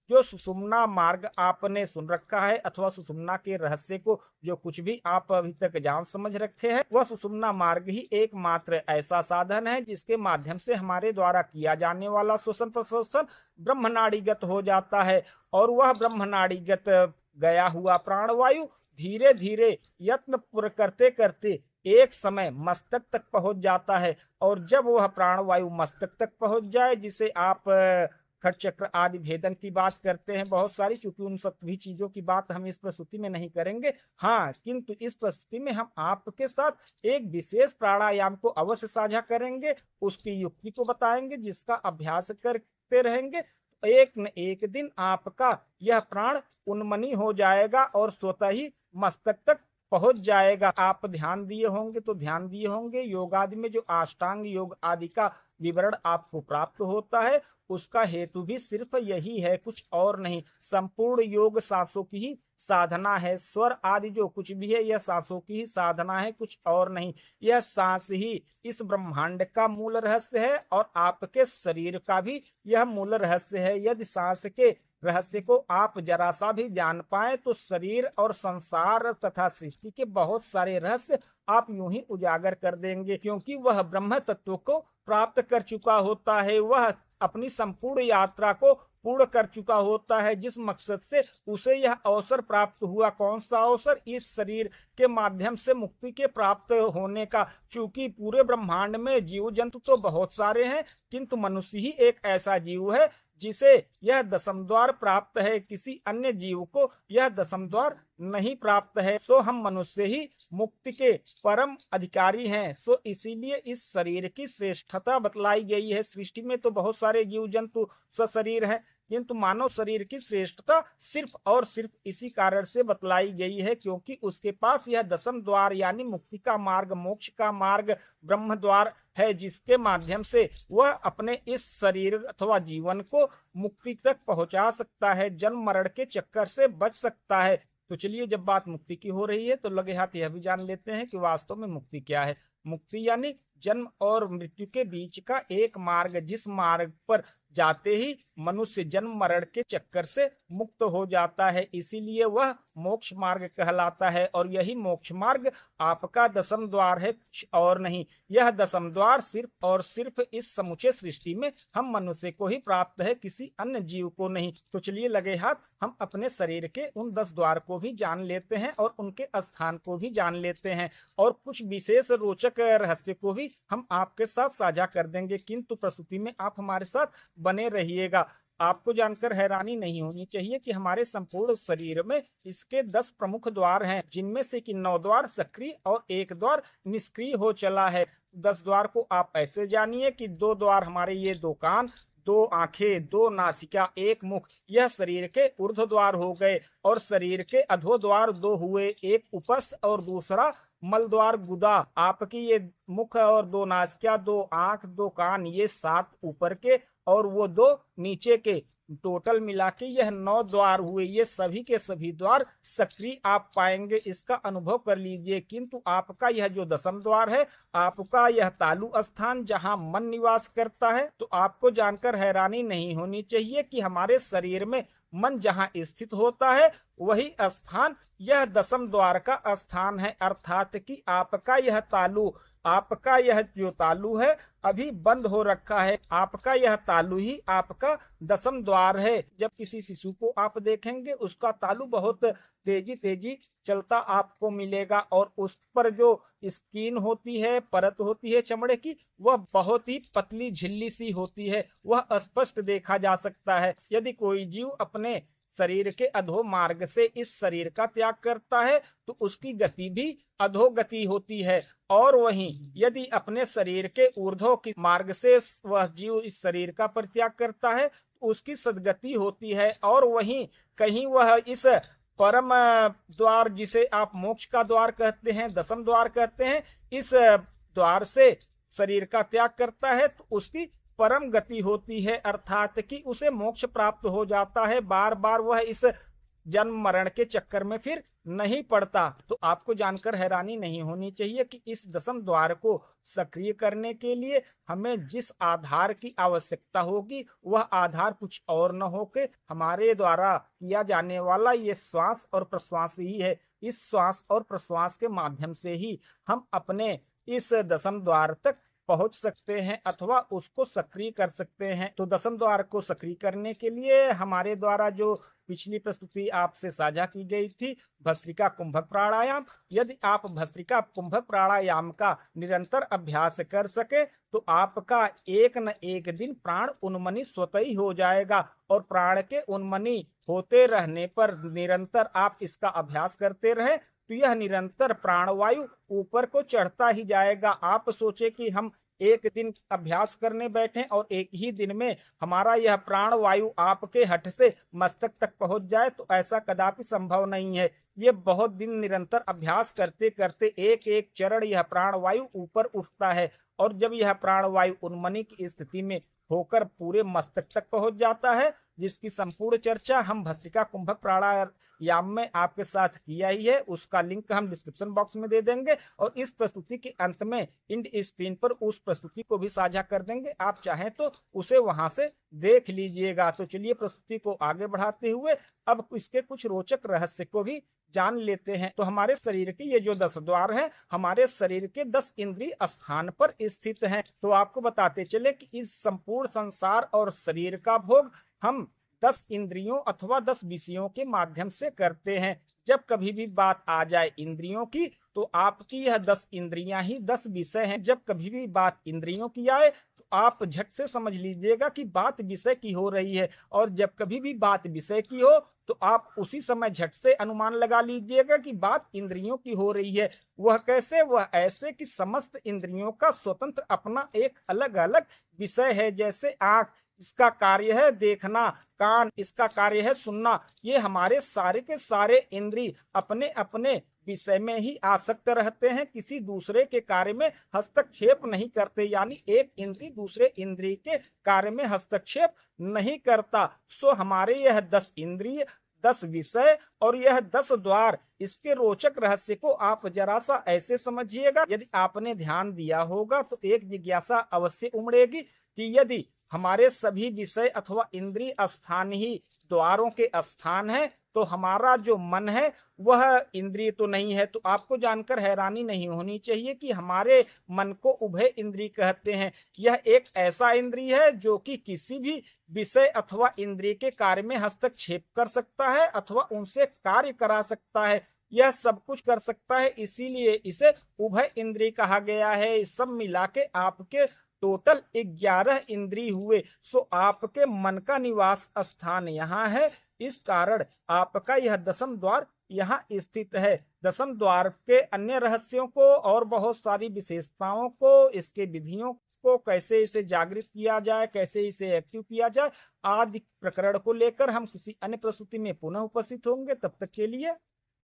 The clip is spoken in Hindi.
जो सुषुम्ना मार्ग आपने सुन रखा है अथवा सुषुम्ना के रहस्य को जो कुछ भी आप अभी तक जान समझ रखे हैं, वह सुषुम्ना मार्ग ही एकमात्र ऐसा साधन है जिसके माध्यम से हमारे द्वारा किया जाने वाला श्वसन प्रश्वसन ब्रह्मनाड़ीगत हो जाता है। और वह ब्रह्मनाड़ीगत गया हुआ प्राणवायु धीरे धीरे यत्न पूर्ण करते करते एक समय मस्तक तक पहुंच जाता है। और जब वह प्राणवायु मस्तक तक पहुंच जाए, जिसे आप खट चक्र आदि भेदन की बात करते हैं बहुत सारी, चूंकि उन सभी चीजों की बात हम इस प्रस्तुति में नहीं करेंगे। हाँ, किंतु इस प्रस्तुति में हम आपके साथ एक विशेष प्राणायाम को अवश्य साझा करेंगे, उसकी युक्ति को बताएंगे, जिसका अभ्यास करते रहेंगे एक न एक दिन आपका यह प्राण उन्मनी हो जाएगा और स्वतः ही मस्तक तक पहुंच जाएगा। आप ध्यान दिए होंगे तो ध्यान दिए होंगे, योग आदि में जो अष्टांग योग आदि का विवरण आपको प्राप्त होता है, उसका हेतु भी सिर्फ यही है, कुछ और नहीं। संपूर्ण योग सांसों की ही साधना है। स्वर आदि जो कुछ भी है, यह सांसों की ही साधना है, कुछ और नहीं। यह सांस ही इस ब्रह्मांड का मूल रहस्य है और आपके शरीर का भी यह मूल रहस्य है। यदि सांस के रहस्य को आप जरा सा भी जान पाए तो शरीर और संसार तथा सृष्टि के बहुत सारे रहस्य आप यूं ही उजागर कर देंगे, क्योंकि वह ब्रह्म तत्व को प्राप्त कर चुका होता है। वह अपनी संपूर्ण यात्रा को पूर्ण कर चुका होता है, जिस मकसद से उसे यह अवसर प्राप्त हुआ। कौन सा अवसर? इस शरीर के माध्यम से मुक्ति के प्राप्त होने का। चूंकि पूरे ब्रह्मांड में जीव जंतु तो बहुत सारे हैं, किंतु मनुष्य ही एक ऐसा जीव है जिसे यह दसम द्वार प्राप्त है। किसी अन्य जीव को यह दसम द्वार नहीं प्राप्त है। सो हम मनुष्य ही मुक्ति के परम अधिकारी हैं। सो इसीलिए इस शरीर की श्रेष्ठता बतलाई गई है। सृष्टि में तो बहुत सारे जीव जंतु सशरीर हैं, किंतु मानव शरीर की श्रेष्ठता सिर्फ और सिर्फ इसी कारण से बतलाई गई है, क्योंकि उसके पास यह दसम द्वार यानी मुक्ति का मार्ग, मोक्ष का मार्ग, ब्रह्म द्वार है, जिसके माध्यम से वह अपने इस शरीर अथवा जीवन को मुक्ति तक पहुंचा सकता है, जन्म मरण के चक्कर से बच सकता है। तो चलिए, जब बात मुक्ति की हो रही है तो लगे हाथ यह भी जान लेते हैं कि वास्तव में मुक्ति क्या है। मुक्ति यानी जन्म और मृत्यु के बीच का एक मार्ग, जिस मार्ग पर जाते ही मनुष्य जन्म मरण के चक्कर से मुक्त हो जाता है, इसीलिए वह मोक्ष मार्ग कहलाता है। और यही मोक्ष मार्ग आपका दसम द्वार है, कुछ और नहीं। यह दसम द्वार सिर्फ और सिर्फ इस समूचे सृष्टि में हम मनुष्य को ही प्राप्त है, किसी अन्य जीव को नहीं। तो चलिए लगे हाथ हम अपने शरीर के उन 10 द्वार को भी जान लेते हैं और उनके स्थान को भी जान लेते हैं, और कुछ विशेष रोचक रहस्य को भी हम आपके साथ साझा कर देंगे। किंतु प्रस्तुति में आप हमारे साथ बने रहिएगा। आपको जानकर हैरानी नहीं होनी चाहिए कि हमारे संपूर्ण शरीर में इसके 10 प्रमुख द्वार हैं, जिनमें से कि 9 द्वार सक्रिय और 1 द्वार निष्क्रिय हो चला है। 10 द्वार को आप ऐसे जानिए कि 2 द्वार हमारे ये 2 कान, 2 आंखें, 2 नासिका, 1 मुख, यह शरीर के ऊर्ध्व द्वार हो गए। और शरीर के अधो द्वार 2 हुए, एक उपस्थ और दूसरा मल द्वार गुदा। आपकी ये मुख और 2 नासिका, 2 आंख, 2 कान, ये 7 ऊपर के और वो 2 नीचे के, टोटल मिला के यह 9 द्वार हुए। ये सभी के सभी द्वार सक्रिय आप पाएंगे, इसका अनुभव कर लीजिए। किंतु आपका यह जो दसम द्वार है, आपका यह तालु स्थान जहां मन निवास करता है, तो आपको जानकर हैरानी नहीं होनी चाहिए कि हमारे शरीर में मन जहां स्थित होता है वही स्थान यह दसम द्वार का स्थान है। अर्थात कि आपका यह तालु, आपका यह जो तालु है अभी बंद हो रखा है, आपका यह तालु ही आपका दसम द्वार है। जब किसी शिशु को आप देखेंगे उसका तालु बहुत तेजी तेजी चलता आपको मिलेगा, और उस पर जो स्किन होती है, परत होती है चमड़े की, वह बहुत ही पतली झिल्ली सी होती है, वह स्पष्ट देखा जा सकता है। यदि कोई जीव अपने शरीर के अधो मार्ग से इस शरीर का त्याग करता है तो उसकी गति भी अधोगति होती है, और वहीं यदि अपने शरीर के ऊर्ध्व की मार्ग से वह जीव इस शरीर का परित्याग करता है तो उसकी सद्गति होती है। और वहीं कहीं वह इस परम द्वार, जिसे आप मोक्ष का द्वार कहते हैं, दसम द्वार कहते हैं, इस द्वार से शरीर का त्याग करता है तो उसकी परम गति होती है, अर्थात कि उसे मोक्ष प्राप्त हो जाता है। बार बार वह इस जन्म मरण के चक्कर में फिर नहीं पड़ता तो आपको जानकर हैरानी नहीं होनी चाहिए कि इस दसम द्वार को सक्रिय करने के लिए हमें जिस आधार की आवश्यकता होगी वह आधार कुछ और न होके हमारे द्वारा किया जाने वाला ये श्वास और प्रश्वास ही है। इस श्वास और प्रश्वास के माध्यम से ही हम अपने इस दसम द्वार तक पहुंच सकते हैं अथवा उसको सक्रिय कर सकते हैं। तो दसम द्वार को सक्रिय करने के लिए हमारे द्वारा जो पिछली प्रस्तुति आपसे साझा की गई थी भस्त्रिका कुंभक प्राणायाम, यदि आप भस्त्रिका कुंभक प्राणायाम का निरंतर अभ्यास कर सके तो आपका एक न एक दिन प्राण उन्मनी स्वतः ही हो जाएगा। और प्राण के उन्मनी होते रहने पर निरंतर आप इसका अभ्यास करते रहे तो यह निरंतर प्राणवायु ऊपर को चढ़ता ही जाएगा। आप सोचे कि हम एक दिन अभ्यास करने बैठे और एक ही दिन में हमारा यह प्राण वायु आपके हठ से मस्तक तक पहुंच जाए, तो ऐसा कदापि संभव नहीं है। ये बहुत दिन निरंतर अभ्यास करते करते एक एक चरण यह प्राण वायु ऊपर उठता है और जब यह प्राण वायु उन्मनी की स्थिति में होकर पूरे मस्तक तक पहुंच जाता है, जिसकी संपूर्ण चर्चा हम भस्त्रिका कुंभक प्राणायाम में आपके साथ किया ही है, उसका लिंक हम डिस्क्रिप्शन बॉक्स में दे देंगे और इस प्रस्तुति के अंत में इंड स्क्रीन पर उस प्रस्तुति को भी साझा कर देंगे, आप चाहें तो उसे वहां से देख लीजिएगा। तो चलिए प्रस्तुति को आगे बढ़ाते हुए अब इसके कुछ रोचक रहस्य को भी जान लेते हैं। तो हमारे शरीर के ये जो 10 द्वार हैं हमारे शरीर के 10 इंद्रिय स्थान पर स्थित हैं। तो आपको बताते चले कि इस संपूर्ण संसार और शरीर का भोग हम 10 इंद्रियों अथवा 10 विषयों के माध्यम से करते हैं। जब कभी भी बात आ जाए इंद्रियों की तो आपकी यह 10 इंद्रियां ही 10 विषय हैं। जब कभी भी बात इंद्रियों की आए तो आप झट से समझ लीजिएगा कि बात विषय की हो रही है, और जब कभी भी बात विषय की हो तो आप उसी समय झट से अनुमान लगा लीजिएगा कि बात इंद्रियों की हो रही है। वह कैसे? वह ऐसे कि समस्त इंद्रियों का स्वतंत्र अपना एक अलग अलग विषय है। जैसे आंख, इसका कार्य है देखना, कान इसका कार्य है सुनना। ये हमारे सारे के सारे इंद्रिय अपने अपने विषय में ही आसक्त रहते हैं, किसी दूसरे के कार्य में हस्तक्षेप नहीं करते, यानी एक इंद्रिय दूसरे इंद्रिय के कार्य में हस्तक्षेप नहीं करता। सो हमारे यह 10 इंद्रिय, 10 विषय और यह 10 द्वार, इसके रोचक रहस्य को आप जरा सा ऐसे समझिएगा। यदि आपने ध्यान दिया होगा तो एक जिज्ञासा अवश्य उमड़ेगी कि यदि हमारे सभी विषय अथवा इंद्रिय स्थान ही द्वारों के स्थान है तो हमारा जो मन है वह इंद्रिय तो नहीं है। तो आपको जानकर हैरानी नहीं होनी चाहिए कि हमारे मन को उभय इंद्रिय कहते हैं। यह एक ऐसा इंद्रिय है जो कि किसी भी विषय अथवा इंद्रिय के कार्य में हस्तक्षेप कर सकता है अथवा उनसे कार्य करा सकता है। यह सब कुछ कर सकता है, इसीलिए इसे उभय इंद्रिय कहा गया है। सब मिला के आपके टोटल 11 इंद्रिय हुए। सो आपके मन का निवास स्थान यहाँ है, इस कारण आपका यह 10म द्वार यहाँ स्थित है। 10म द्वार के अन्य रहस्यों को और बहुत सारी विशेषताओं को, इसके विधियों को, कैसे इसे जागृत किया जाए, कैसे इसे एक्टिव किया जाए आदि प्रकरण को लेकर हम किसी अन्य प्रस्तुति में पुनः उपस्थित होंगे। तब तक के लिए